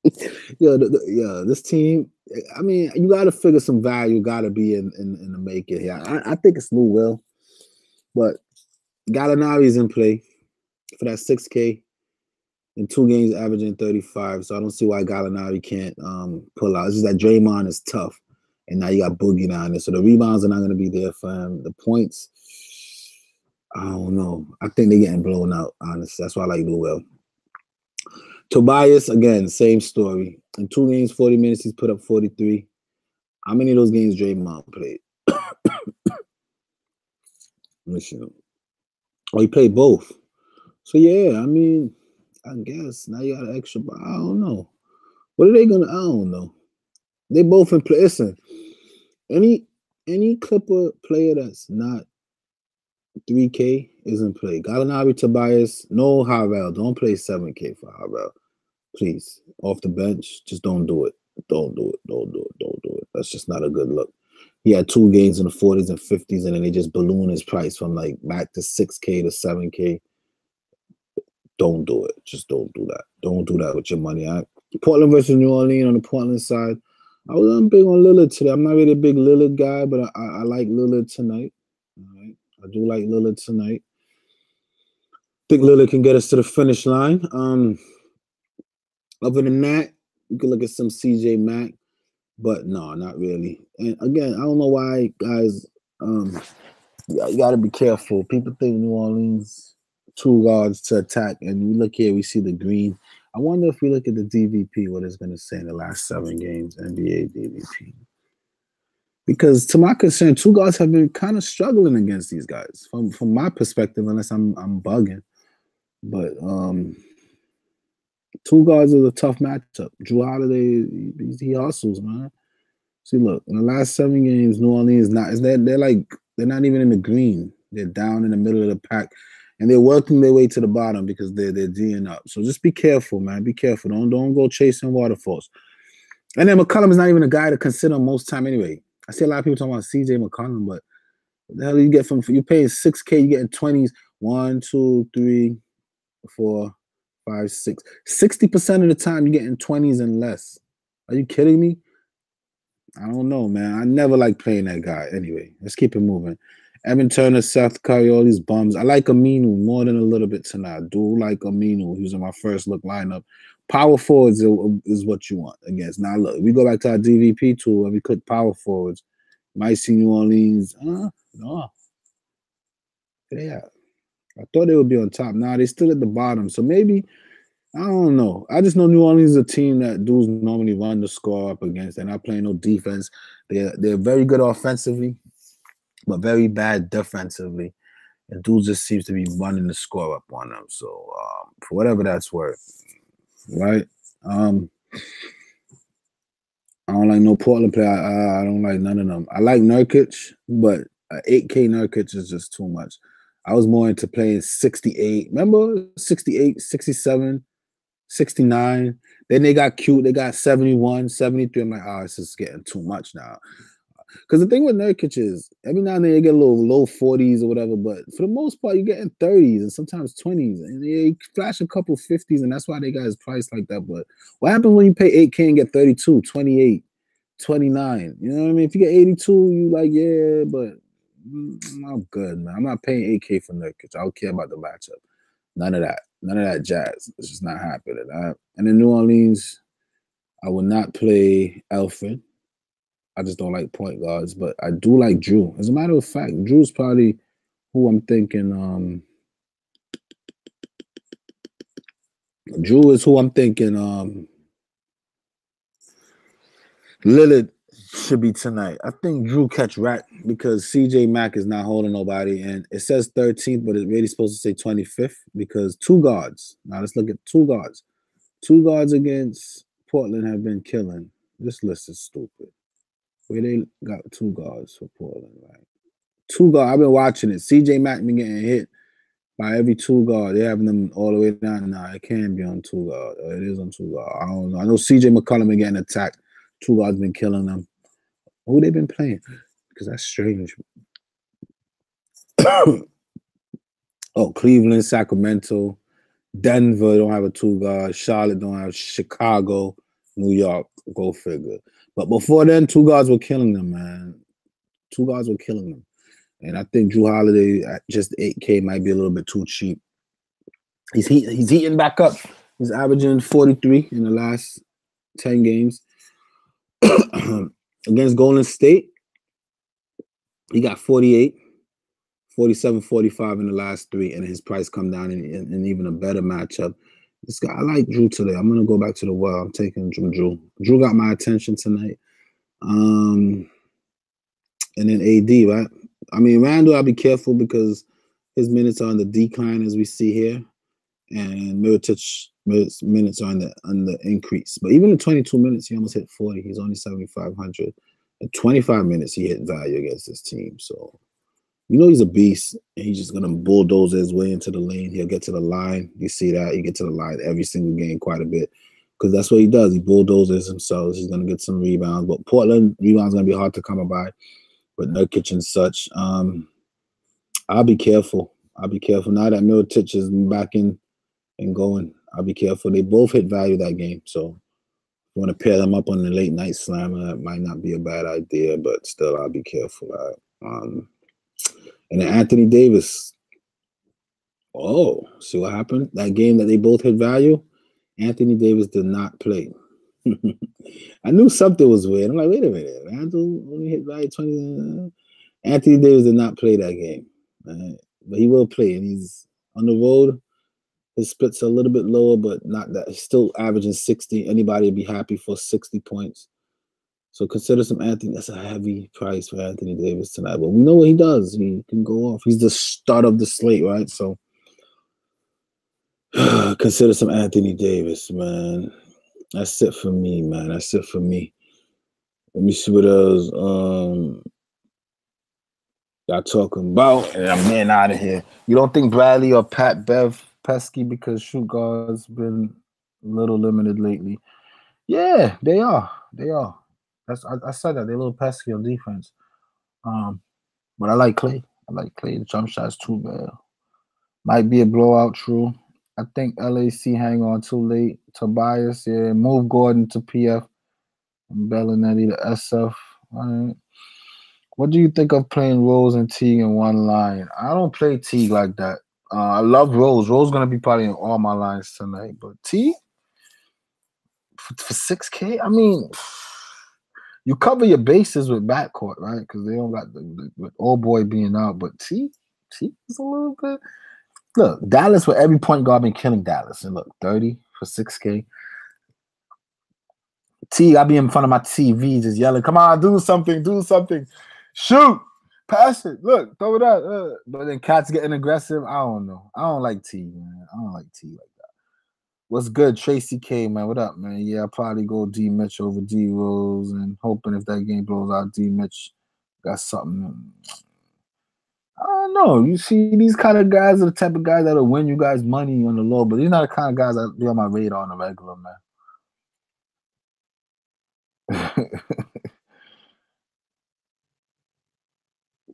[SPEAKER 1] This team, I mean, you got to figure some value got to be in the make it here. I think it's Lou Will, but Gallinari's in play for that 6K in 2 games, averaging 35. So I don't see why Gallinari can't pull out. It's just that Draymond is tough, and now you got Boogie down there. So the rebounds are not going to be there for him. The points, I don't know. I think they're getting blown out, honestly. That's why I like Lou Will. Tobias, again, same story. In 2 games, 40 minutes, he's put up 43. How many of those games Draymond played? He played both. So, yeah, I mean, I guess now you got an extra, but I don't know. What are they going to, I don't know. They both in play. Listen, any Clipper player that's not 3K is in play. Gallinari, Tobias, no Harrell. Don't play 7K for Harrell. Please, off the bench, just don't do it. Don't do it. That's just not a good look. He had 2 games in the 40s and 50s, and then they just balloon his price from like back to 6K to 7K. Don't do it. Just don't do that. Don't do that with your money. Portland versus New Orleans on the Portland side. I'm big on Lillard today. I'm not really a big Lillard guy, but I like Lillard tonight. All right. I do like Lillard tonight. I think Lillard can get us to the finish line. Other than that, you can look at some CJ Mack, but no, not really. And again, I don't know why, guys. You got to be careful. People think New Orleans 2 guards to attack, and we look here, we see the green. I wonder if we look at the DVP, what it's going to say in the last 7 games, NBA DVP. Because to my concern, 2 guards have been kind of struggling against these guys, from my perspective, unless I'm bugging. But 2 guards is a tough matchup. Drew Holiday, he hustles, man. See, look, in the last 7 games, New Orleans they're not even in the green. They're down in the middle of the pack, and they're working their way to the bottom because they're D'ing up. So just be careful, man. Be careful. Don't go chasing waterfalls. And then McCollum is not even a guy to consider most time anyway. I see a lot of people talking about CJ McCollum, but what the hell do you get from you paying $6K, you getting 20s, 1, 2, 3, 4, 5, 6. 60% of the time you're getting 20s and less. Are you kidding me? I don't know, man. I never like playing that guy. Anyway, let's keep it moving. Evan Turner, Seth Curry, all these bums. I like Aminu more than a little bit tonight. I do like Aminu. He was in my first look lineup. Power forwards is what you want against. Now, look, we go back to our DVP tool and we click power forwards. Might see New Orleans. No. Yeah. I thought they would be on top. Now they still at the bottom. So maybe, I don't know. I just know New Orleans is a team that dudes normally run the score up against. They're not playing no defense. They're very good offensively, but very bad defensively. And dudes just seems to be running the score up on them. So for whatever that's worth, right? I don't like no Portland player. I don't like none of them. I like Nurkic, but 8K Nurkic is just too much. I was more into playing 68. Remember 68, 67, 69. Then they got cute. They got 71, 73. I'm like, oh, it's just getting too much now. Because the thing with Nurkic is every now and then you get a little low 40s or whatever, but for the most part, you're getting 30s and sometimes 20s. And they flash a couple 50s, and that's why they got his price like that. But what happens when you pay 8K and get 32, 28, 29? You know what I mean? If you get 82, you like, yeah, but I'm good, man. I'm not paying 8K for Nurkic. I don't care about the matchup. None of that. None of that jazz. It's just not happening. And in New Orleans, I will not play Alfred. I just don't like point guards, but I do like Drew. As a matter of fact, Drew's probably who I'm thinking. Drew is who I'm thinking. Lillard should be tonight. I think Drew catch rat because CJ Mack is not holding nobody, and it says 13th, but it's really supposed to say 25th because two guards. Now let's look at two guards. Two guards against Portland have been killing. This list is stupid. Where they got two guards for Portland, right? Two guards. I've been watching it. CJ Mack been getting hit by every two guard. They're having them all the way down. Nah, it can't be on two guard. It is on two guard. I don't know. I know CJ McCollum been getting attacked. Two guards been killing them. Who they been playing? Because that's strange. Oh, Cleveland, Sacramento, Denver don't have a two guard. Charlotte don't have. Chicago, New York. Go figure. But before then, two guards were killing them, man. Two guards were killing them. And I think Drew Holiday at just 8K might be a little bit too cheap. He's heating back up. He's averaging 43 in the last 10 games. Against Golden State, he got 48, 47, 45 in the last 3, and his price come down in even a better matchup. This guy, I like Drew today. I'm gonna go back to the well. I'm taking Drew. Drew got my attention tonight. And then AD, right? I mean, Randall, I'll be careful because his minutes are on the decline as we see here, and Mirotic minutes are on the increase. But even in 22 minutes, he almost hit 40. He's only 7,500. At 25 minutes, he hit value against this team. So you know he's a beast, and he's just gonna bulldoze his way into the lane. He'll get to the line. You see that? He gets to the line every single game quite a bit because that's what he does. He bulldozes himself. He's gonna get some rebounds. But Portland rebounds gonna be hard to come by with Nurkic and such. I'll be careful. I'll be careful now that Mirotic is back in and going. I'll be careful. They both hit value that game, so if you want to pair them up on the late night slammer, that might not be a bad idea, but still, I'll be careful. And then Anthony Davis. Oh, see what happened? That game that they both hit value, Anthony Davis did not play. I knew something was weird. I'm like, wait a minute. Randall only hit value 20. Anthony Davis did not play that game. But he will play, and he's on the road. His splits are a little bit lower, but not that. He's still averaging 60. Anybody would be happy for 60 points. So consider some Anthony. That's a heavy price for Anthony Davis tonight. But we know what he does. He can go off. He's the start of the slate, right? So consider some Anthony Davis, man. That's it for me, man. That's it for me. Let me see what else. y'all talking about, and I'm getting out of here. You don't think Bradley or Pat Bev pesky because shoot guard's been a little limited lately? Yeah, they are. They are. I said that they're a little pesky on defense. But I like Clay. I like Clay. The jump shot's too bad. Might be a blowout, true. I think LAC hang on too late. Tobias, yeah. Move Gordon to PF. And Bellinetti to SF. All right. What do you think of playing Rose and Teague in one line? I don't play Teague like that. I love Rose. Rose going to be probably in all my lines tonight. But Teague? For 6K? I mean, you cover your bases with backcourt, right? Because they don't got with old boy being out. But Teague is a little bit. Look, Dallas with every point guard been killing Dallas. And look, 30 for 6K. I be in front of my TV just yelling, come on, do something, shoot, pass it, look, throw it out. But then cats getting aggressive. I don't know. I don't like man. I don't like like that. What's good, Tracy K, man? What up, man? Yeah, I'll probably go D Mitch over D Rose and hoping if that game blows out, D Mitch got something. I don't know. You see, these kind of guys are the type of guys that'll win you guys money on the low, but these are not the kind of guys that be on my radar on the regular, man.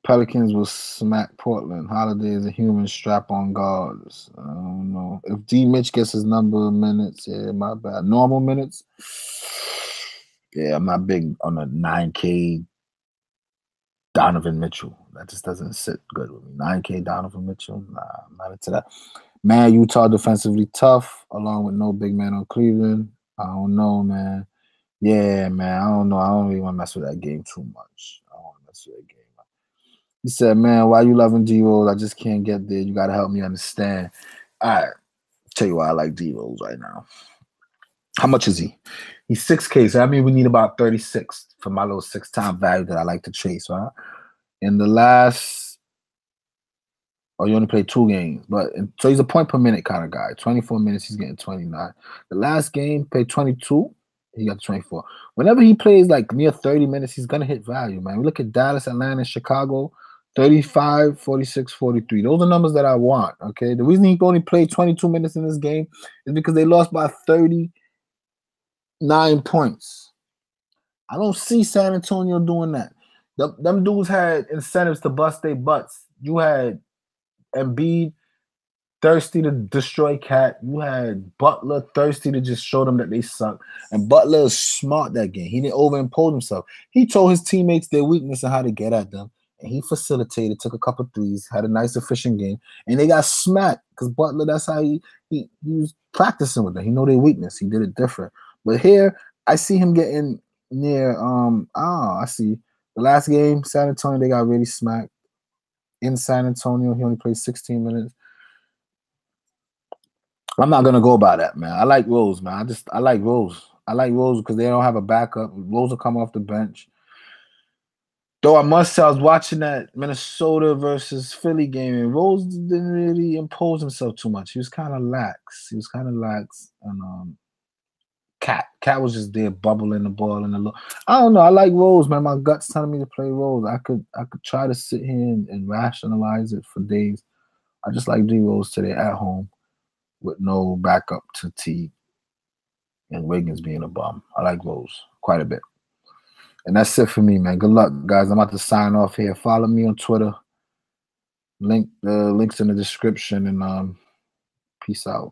[SPEAKER 1] Pelicans will smack Portland. Holiday is a human strap-on guards. I don't know. If D. Mitch gets his number of minutes, yeah, my bad. Normal minutes, yeah, I'm not big on the 9K Donovan Mitchell. That just doesn't sit good with me. 9K Donovan Mitchell, nah, I'm not into that. Man, Utah defensively tough, along with no big man on Cleveland. I don't know, man. Yeah, man, I don't know. I don't really want to mess with that game too much. I don't want to mess with that game. He said, man, why you loving D-Rose? I just can't get there. You got to help me understand. All right. Tell you why I like D-Rose right now. How much is he? He's 6K. So I mean, we need about 36 for my little 6-time value that I like to chase, right? In the last, you only played 2 games. So he's a point per minute kind of guy. 24 minutes, he's getting 29. The last game, played 22. He got 24. Whenever he plays like near 30 minutes, he's going to hit value, man. We look at Dallas, Atlanta, Chicago. 35, 46, 43. Those are numbers that I want, okay? The reason he only played 22 minutes in this game is because they lost by 39 points. I don't see San Antonio doing that. Them dudes had incentives to bust their butts. You had Embiid thirsty to destroy Cat. You had Butler thirsty to just show them that they suck. And Butler is smart that game. He didn't overimpose himself. He told his teammates their weakness and how to get at them. And he facilitated, took a couple threes, had a nice, efficient game, and they got smacked because Butler. That's how he was practicing with them. He know their weakness. He did it different. But here, I see him getting near. I see the last game, San Antonio. They got really smacked in San Antonio. He only played 16 minutes. I'm not gonna go by that, man. I like Rose, man. I like Rose. I like Rose because they don't have a backup. Rose will come off the bench. Though I must say, I was watching that Minnesota versus Philly game, and Rose didn't really impose himself too much. He was kind of lax. And Cat was just there bubbling the ball in the low. I don't know. I like Rose, man. My gut's telling me to play Rose. I could try to sit here and rationalize it for days. I just like D Rose today at home with no backup to T and Wiggins being a bum. I like Rose quite a bit. And that's it for me, man. Good luck, guys. I'm about to sign off here. Follow me on Twitter. Links in the description, and peace out.